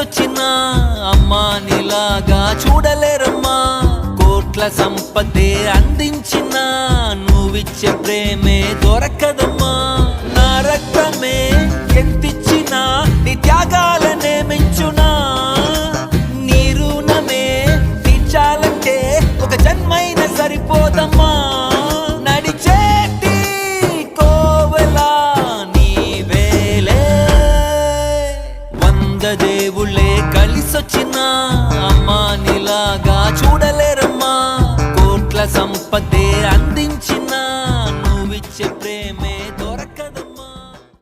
కలిసొచ్చినా అమ్మా నీలాగా చూడలేరమ్మా. కోట్ల సంపదే అందించిన నువ్విచ్చే ప్రేమే దొరకదమ్మా. నా రక్తమే ఎంతిచ్చినా నీ త్యాగాలనే మెంచునా. నీ రుణమే తీర్చాలంటే ఒక జన్మైన సరిపోదమ్మా. నడిచేటి కోవెలా నీవేలే. 100 దేవుళ్ళే కలిసొచ్చినా అమ్మా నీలాగా చూడలేరమ్మా. కోట్ల సంపదే